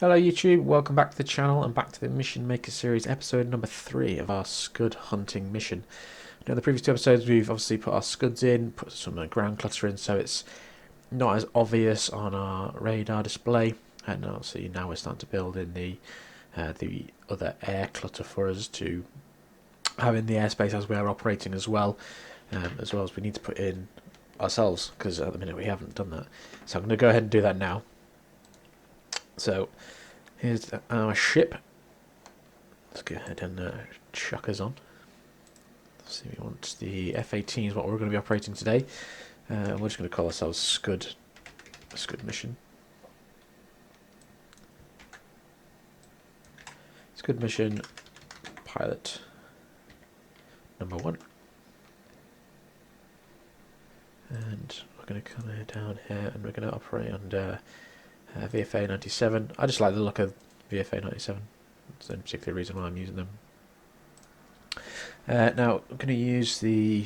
Hello YouTube, welcome back to the channel and back to the Mission Maker series, episode number 3 of our scud hunting mission. Now in the previous two episodes we've obviously put our scuds in, put some ground clutter in so it's not as obvious on our radar display, and obviously now we're starting to build in the other air clutter for us to have in the airspace as we are operating as well as we need to put in ourselves, because at the minute we haven't done that. So I'm going to go ahead and do that now. So here's our ship. Let's go ahead and chuck us on. So we want the F-18 is what we're going to be operating today. We're just going to call ourselves SCUD, a SCUD mission. SCUD mission pilot number 1. And we're going to come down here and we're going to operate under VFA 97. I just like the look of VFA 97. That's the particular reason why I'm using them. Now I'm going to use the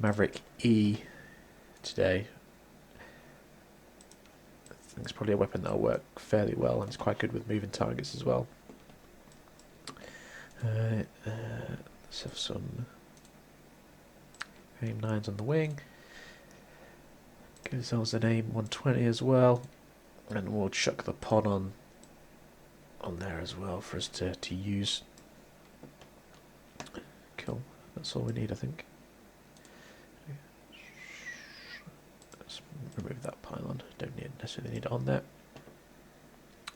Maverick E today. I think it's probably a weapon that'll work fairly well, and it's quite good with moving targets as well. Let's have some AIM-9s on the wing. Give ourselves an AIM-120 as well, and we'll chuck the pod on there as well for us to use. Cool, that's all we need, I think. Let's remove that pylon, don't necessarily need it on there.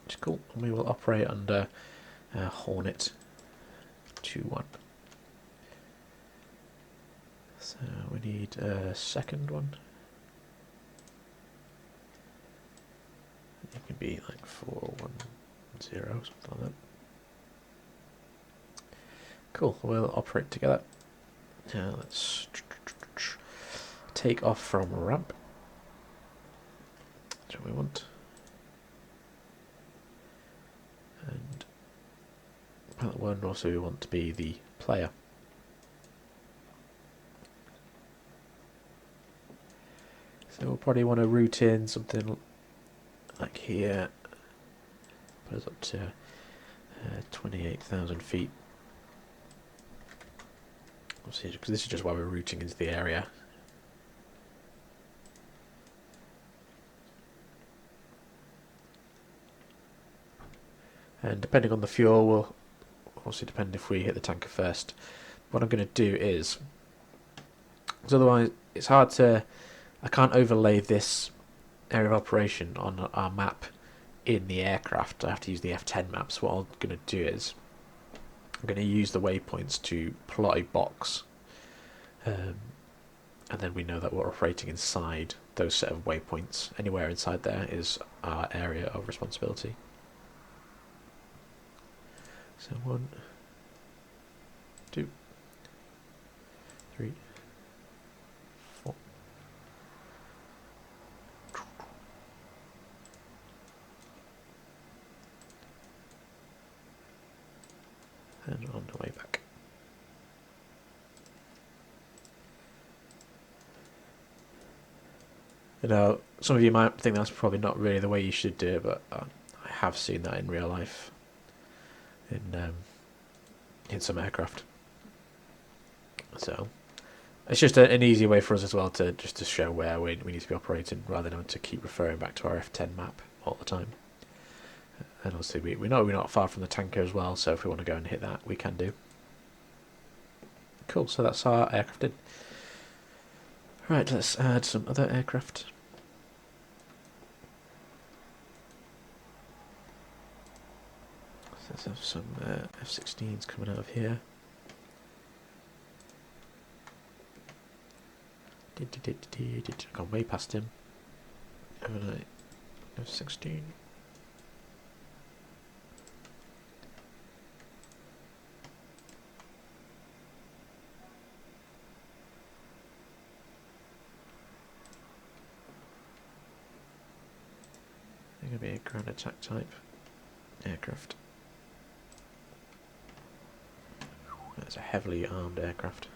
Which is cool, and we will operate under Hornet 2-1. So we need a second one. It could be like 410, something like that. Cool, we'll operate together. Now let's take off from ramp. That's what we want. And pilot 1 also we want to be the player. So we'll probably want to route in something like here, put us up to 28,000 feet. Obviously, because this is just why we're routing into the area. And depending on the fuel, will also depend if we hit the tanker first. What I'm going to do is, because otherwise it's hard to, I can't overlay this area of operation on our map in the aircraft. I have to use the F10 maps. What I'm going to do is I'm going to use the waypoints to plot a box, and then we know that we're operating inside those set of waypoints. Anywhere inside there is our area of responsibility. So 1, 2, 3, 4. And on the way back. You know, some of you might think that's probably not really the way you should do it, but I have seen that in real life in some aircraft. So it's just an easy way for us as well to just to show where we need to be operating, rather than to keep referring back to our F10 map all the time. And obviously we know we're not far from the tanker as well, so if we want to go and hit that, we can do. Cool, so that's our aircraft in. Right, let's add some other aircraft. So let's have some F-16s coming out of here. I've gone way past him. Haven't I? F-16. They're going to be a ground attack type aircraft. That's a heavily armed aircraft.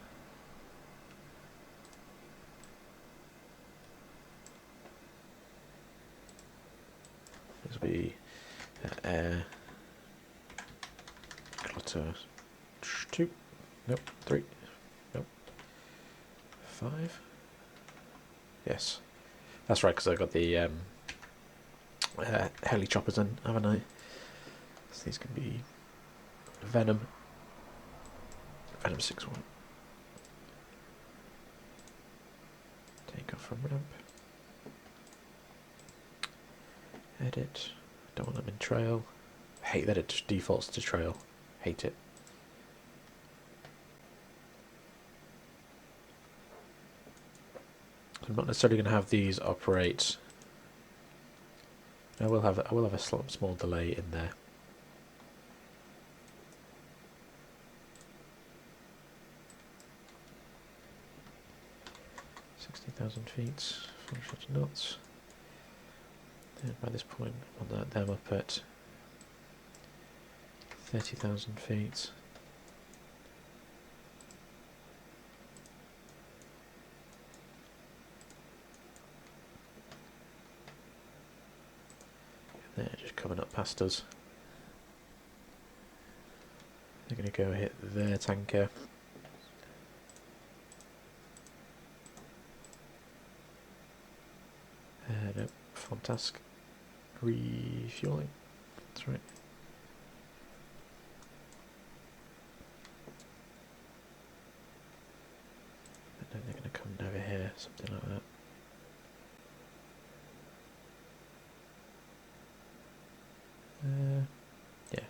This will be air clutter 2. Nope, 3. Nope, 5. Yes, that's right, because I got the heli choppers in, haven't I? So these can be Venom 6-1. Take off from ramp. Edit. Don't want them in trail. Hate that it defaults to trail. Hate it. I'm not necessarily going to have these operate. I will have a small delay in there. 60,000 feet, 450 knots. And by this point, I want them up at 30,000 feet. They're just coming up past us. They're going to go hit their tanker. No, farm task. Refueling. That's right. And then they're going to come over here, something like that. Yeah.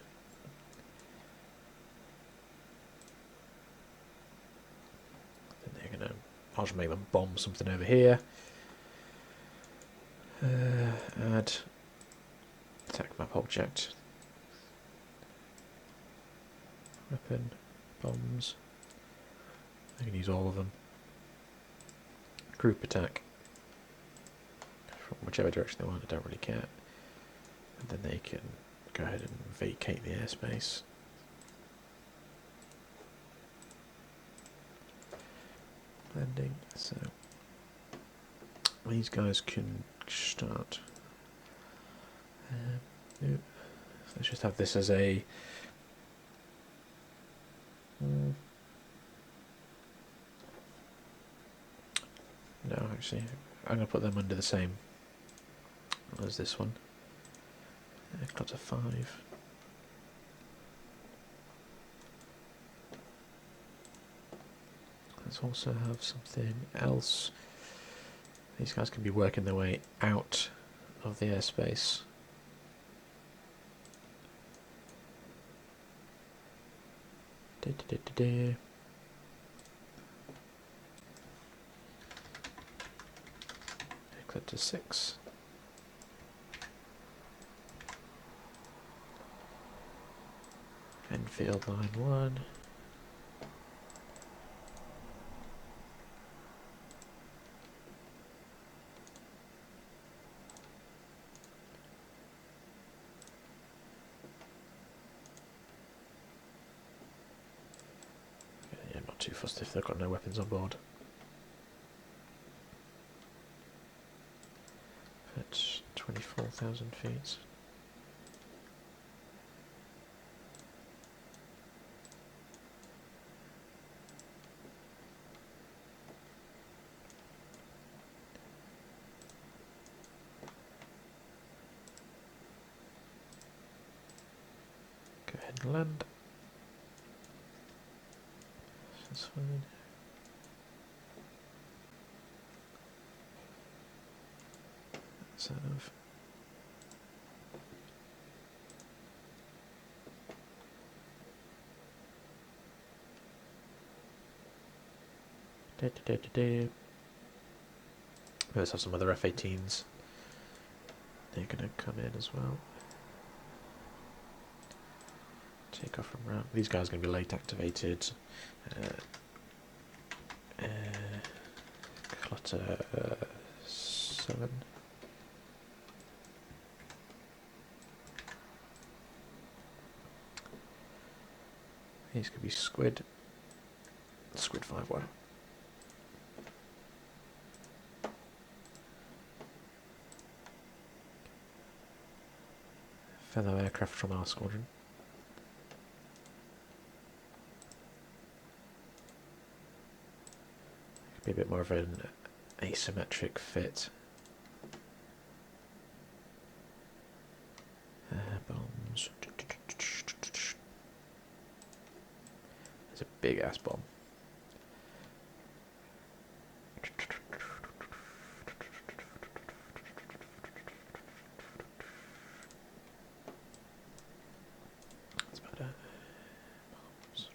Then they're going to. I'll just make them bomb something over here. Add attack map object. Weapon, bombs. I can use all of them. Group attack. From whichever direction they want, I don't really care. And then they can go ahead and vacate the airspace. Landing, so these guys can start. Let's just have this as a no, actually, I'm going to put them under the same as this one. Clutter 5. Let's also have something else. These guys can be working their way out of the airspace. Clutter 6. Enfield line 1. Yeah, not too fussed if they've got no weapons on board. At 24,000 feet. Go ahead and land. That's fine. Let's have let's have some other F-18s. They're going to come in as well. Take off from ramp. These guys are going to be late activated. Clutter 7. These could be SCUD. SCUD 5-1. fellow aircraft from our squadron. Could be a bit more of an asymmetric fit. Bombs. There's a big ass bomb. That's about it. Bombs.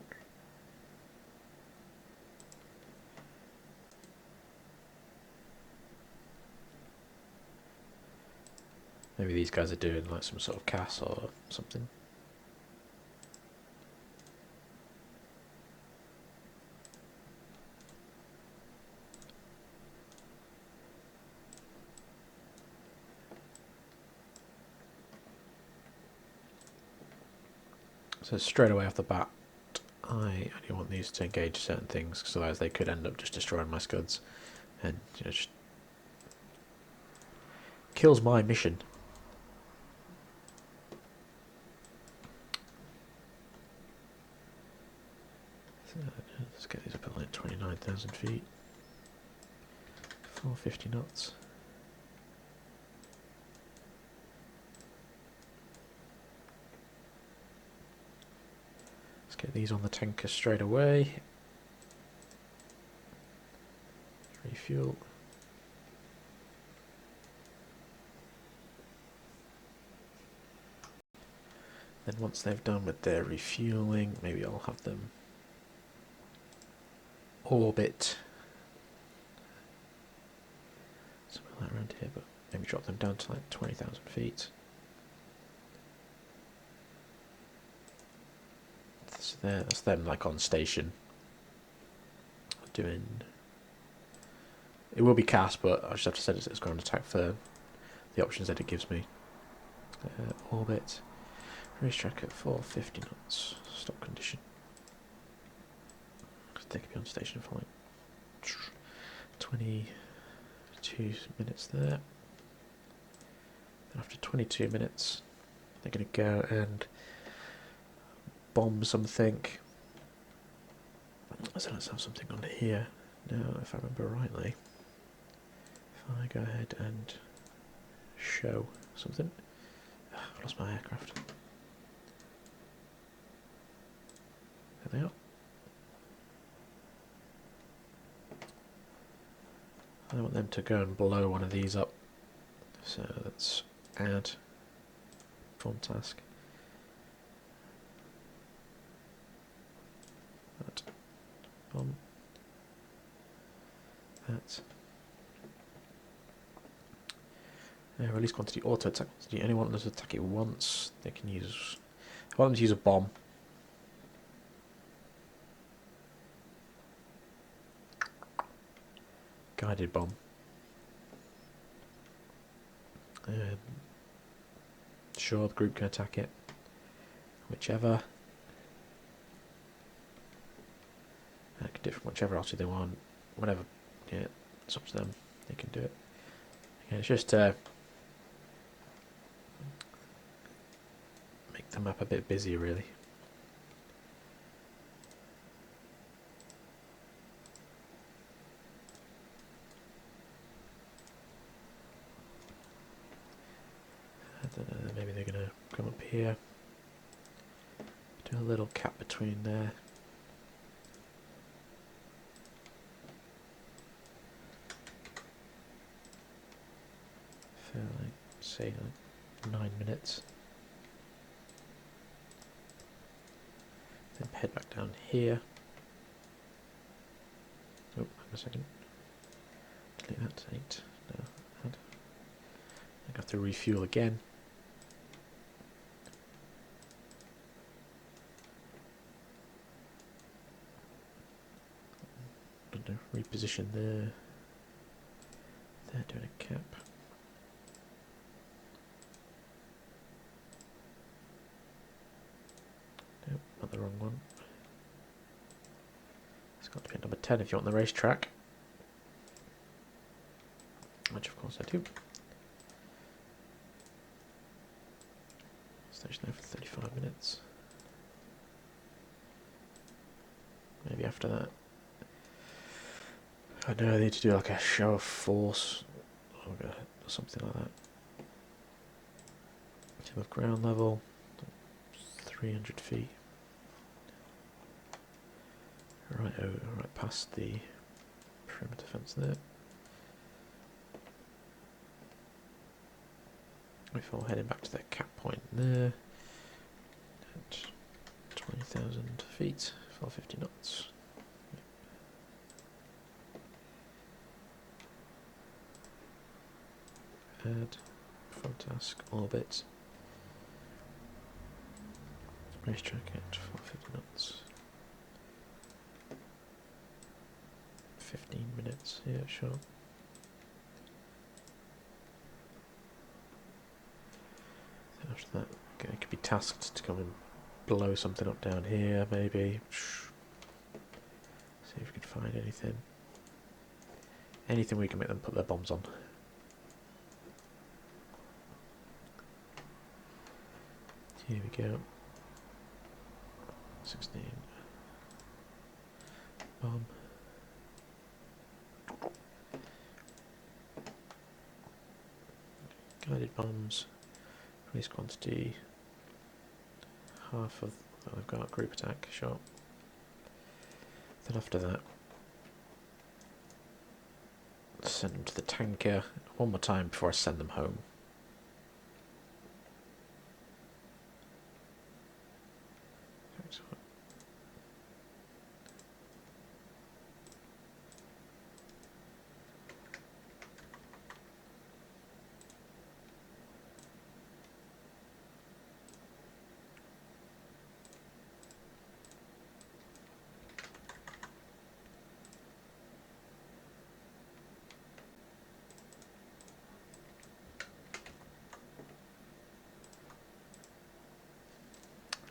Maybe these guys are doing like some sort of CAS or something. So straight away off the bat, I only want these to engage certain things, because otherwise they could end up just destroying my scuds, and just kills my mission. So let's get these up at like 29,000 feet, 450 knots. Get these on the tanker straight away. Refuel. Then once they've done with their refueling, maybe I'll have them orbit something like around here, but maybe drop them down to like 20,000 feet. So that's them like on station doing. It will be CAS, but I just have to set it as ground attack for the options that it gives me. Orbit, racetrack at 450 knots, stop condition. They could be on station for like 22 minutes there. Then after 22 minutes, they're going to go and bomb something. So let's have something on here. Now, if I remember rightly, if I go ahead and show something. I've lost my aircraft. There they are. I want them to go and blow one of these up. So let's add form task. That bomb. That. Release quantity auto attack. Do you only want them to attack it once? They can use. I want them to use a bomb. Guided bomb. Sure, the group can attack it. Whichever. Different, whichever else they want. Whatever. Yeah, it's up to them. They can do it. Again, it's just to make the map a bit busy, really. I don't know, maybe they're going to come up here. Do a little cap between there. For like, say, like 9 minutes. Then head back down here. Oh, hang on a second. Delete that. 8. No, add. I have to refuel again. Reposition there. They're doing a cap. Nope, not the wrong one. It's got to be at number 10 if you want the racetrack. Which of course I do. Station there for 35 minutes. Maybe after that. I know I need to do like a show of force or something like that. Above ground level, 300 feet. Right, right past the perimeter fence there. Before heading back to the cap point there at 20,000 feet, 450 knots. Add front task orbit. Racetrack at 450 knots. 15 minutes, yeah, sure. Then after that, okay, it could be tasked to come and blow something up down here, maybe. See if we can find anything. Anything we can make them put their bombs on. Here we go. 16. Bomb. Guided bombs. Release quantity. Half of. Oh, I've got group attack. Sure. Then after that, send them to the tanker one more time before I send them home.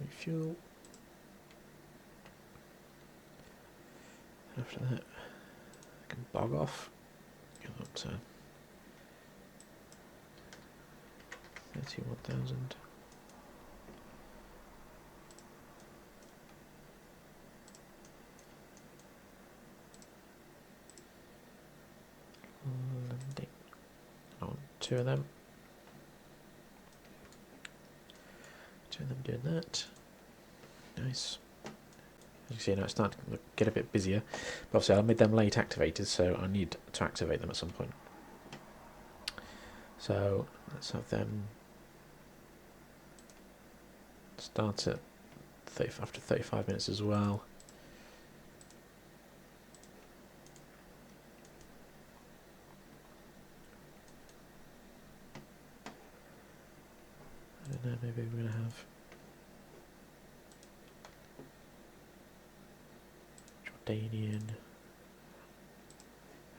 Refuel. After that, I can bog off. Get up to 31,000. Landing. I want 2 of them. 2 of them doing that. Nice. As you can see now it's starting to get a bit busier. But obviously I made them late activated, so I need to activate them at some point. So let's have them start at after 35 minutes as well. I don't know, maybe we're going to have Jordanian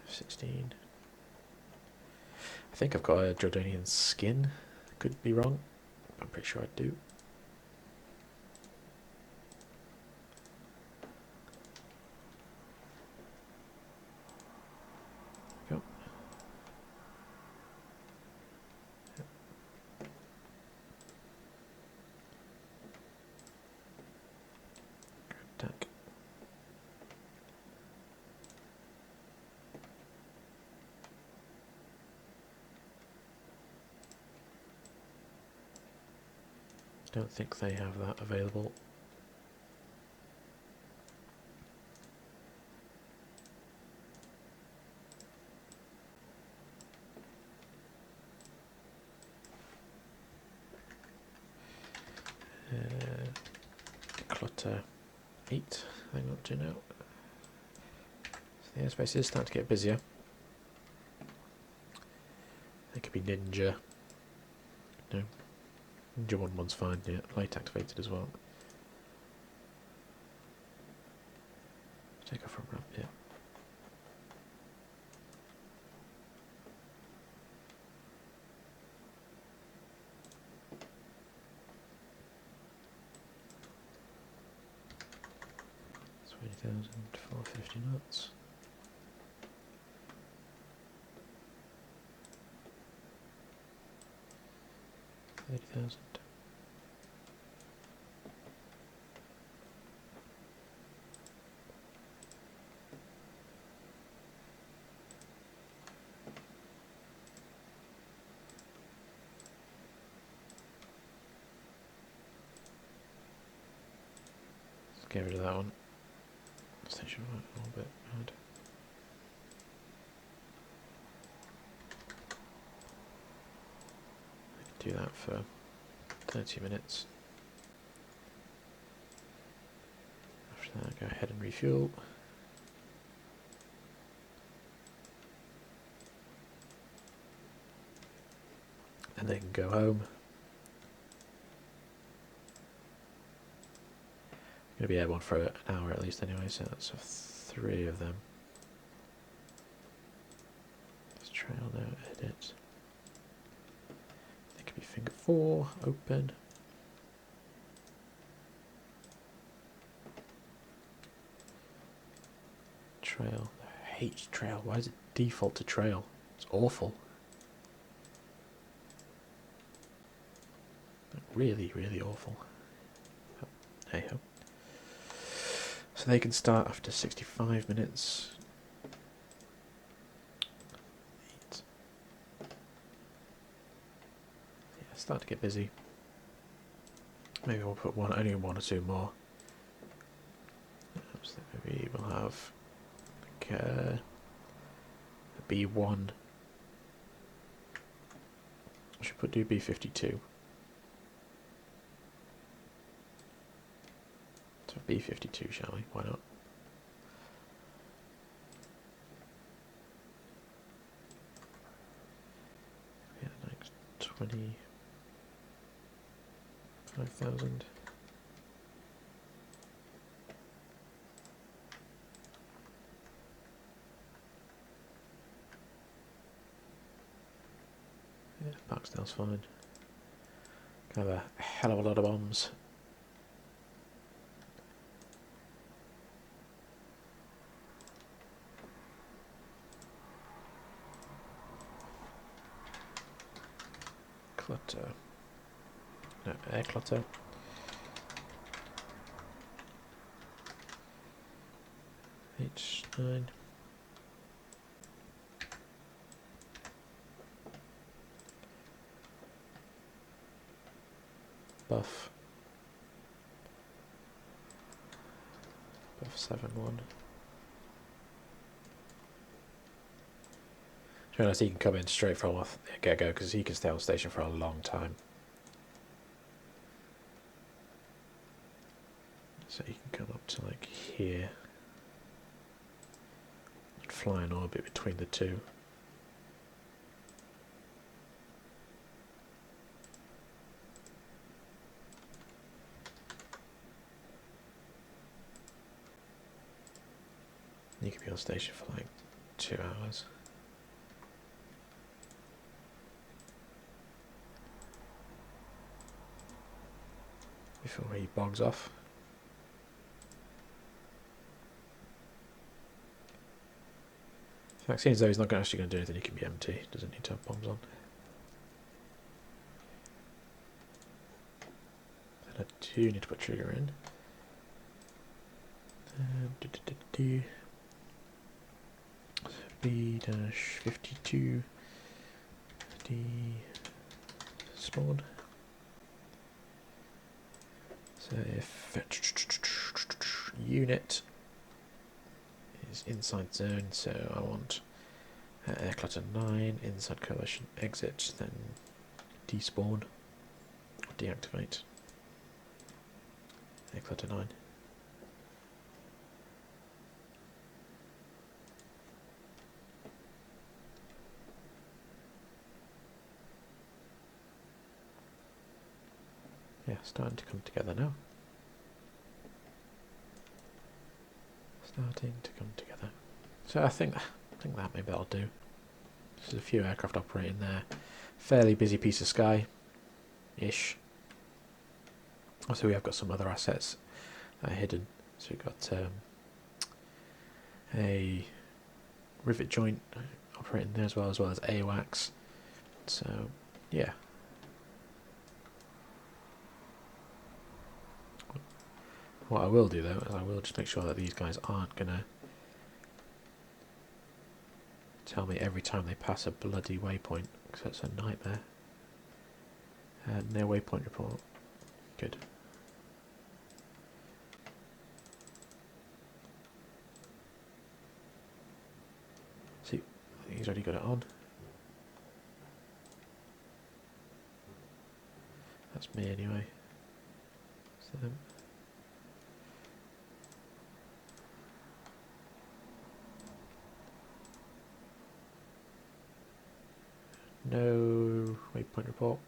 F-16. I think I've got a Jordanian skin. Could be wrong. I'm pretty sure I do. Go. Attack. Don't think they have that available. Clutter 8, I think I'm up to now. So the airspace is starting to get busier. It could be Ninja. No. Ninja 1-1's fine, yeah. Light activated as well. Take off from ramp, yeah. It's 20,450 knots. 30,000. get rid of that one. Station one, a little bit bad. I can do that for 30 minutes. After that, go ahead and refuel. And then go home. Going to be airborne for an hour at least anyway, so that's 3 of them. Let's trail now, edit. They could be finger 4, open. Trail. I hate trail. Why is it default to trail? It's awful. Really, really awful. Oh, hey ho. So they can start after 65 minutes. 8. Yeah, start to get busy. Maybe we'll put only 1 or 2 more. So maybe we'll have like a B1. I should do B52. So B52, shall we? Why not? Yeah, next 25,000. Yeah, Barksdale's fine. Have a hell of a lot of bombs. Clutter. No, air clutter. H9. Buff. Buff 7-1. Realize he can come in straight from the get-go because he can stay on station for a long time. So he can come up to like here and fly in orbit between the two. You could be on station for like 2 hours. Before he bogs off. It seems though he's not actually going to do anything, he can be empty, doesn't need to have bombs on. And I do need to put trigger in. B-52 D spawn. So if unit is inside zone, so I want air clutter 9, inside coalition exit, then despawn, deactivate air clutter 9. Yeah, starting to come together now. Starting to come together. So I think that maybe that'll do. There's a few aircraft operating there. Fairly busy piece of sky-ish. Also, we have got some other assets hidden. So we've got a rivet joint operating there as well as AWACS. So yeah. What I will do though is I will just make sure that these guys aren't gonna tell me every time they pass a bloody waypoint, because that's a nightmare. No waypoint report. Good. He's already got it on. That's me anyway. So, no waypoint report.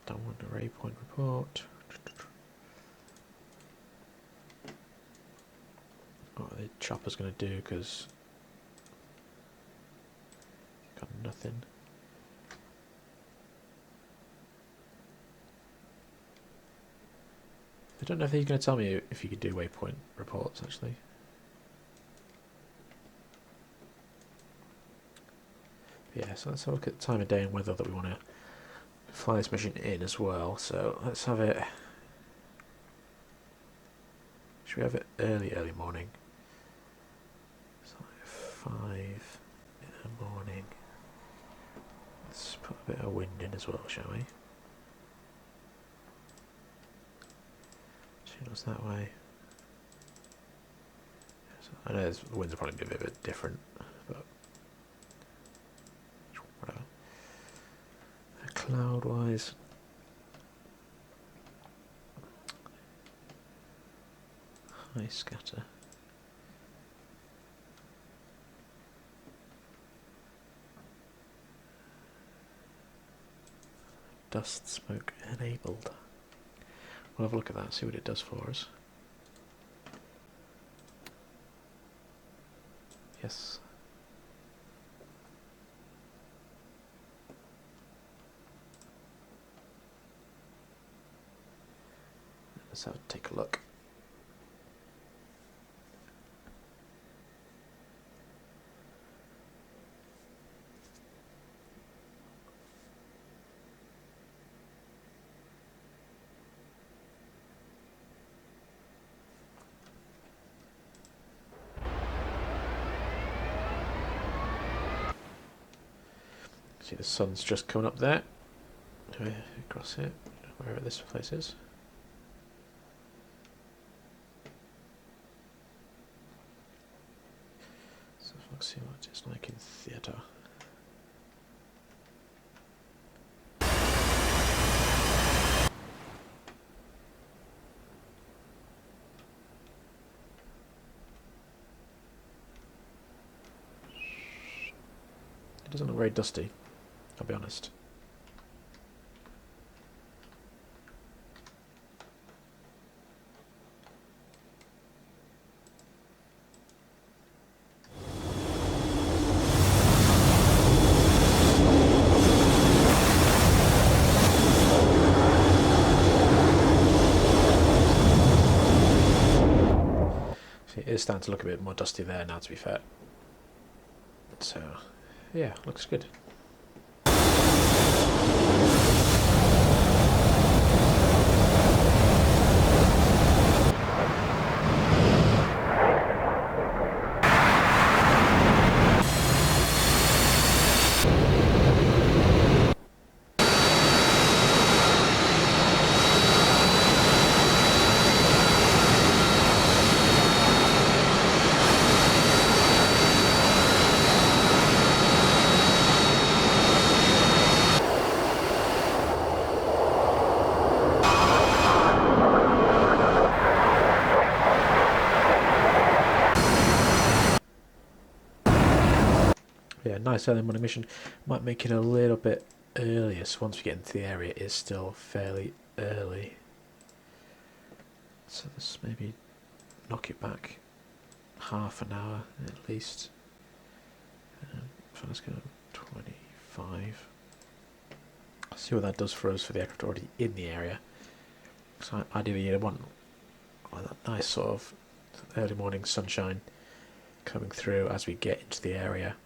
Don't want a waypoint report. What are the choppers going to do? Because got nothing. I don't know if he's going to tell me if you could do waypoint reports actually. Yeah, so let's have a look at the time of day and weather that we want to fly this mission in as well. So let's have it. Should we have it early morning? It's like 5 in the morning. Let's put a bit of wind in as well, shall we? Channels that way. So I know the winds will probably be a bit different, but whatever. Cloud-wise, high scatter. Dust smoke enabled. We'll have a look at that, see what it does for us. Yes. Let's have a take a look. See the sun's just coming up there. Across it, wherever this place is. So let's see what it's like in theatre. It doesn't look very dusty, I'll be honest. It is starting to look a bit more dusty there now, to be fair. So, yeah, looks good. Yeah, nice early morning mission. Might make it a little bit earlier, so once we get into the area it is still fairly early. So let's maybe knock it back half an hour at least. So let's go 25. See what that does for us for the aircraft already in the area. So ideally you want that nice sort of early morning sunshine coming through as we get into the area.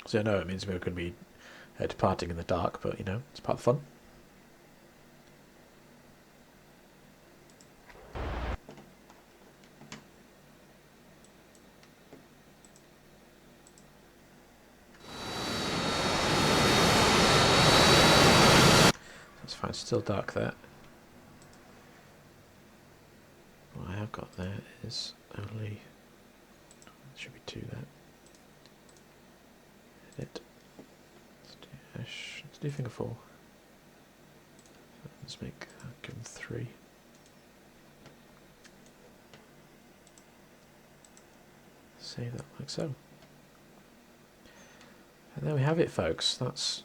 So I know it means we're going to be departing in the dark, but you know, it's part of the fun. still dark there. What I have got there is only, should be 2 there. Edit. Let's do finger 4. Let's make, give them 3. Save that like so. And there we have it, folks. That's,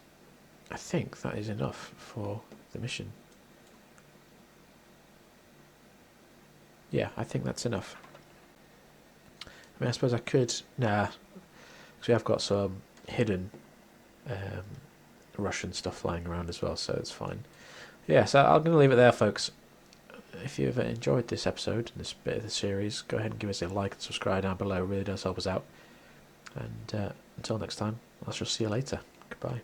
I think that is enough for the mission. Yeah, I think that's enough. I mean, I suppose I could, nah, because we have got some hidden Russian stuff flying around as well, so it's fine. Yeah, so I'm going to leave it there, folks. If you've enjoyed this episode, this bit of the series, go ahead and give us a like and subscribe down below. It really does help us out. And until next time, I shall see you later. Goodbye.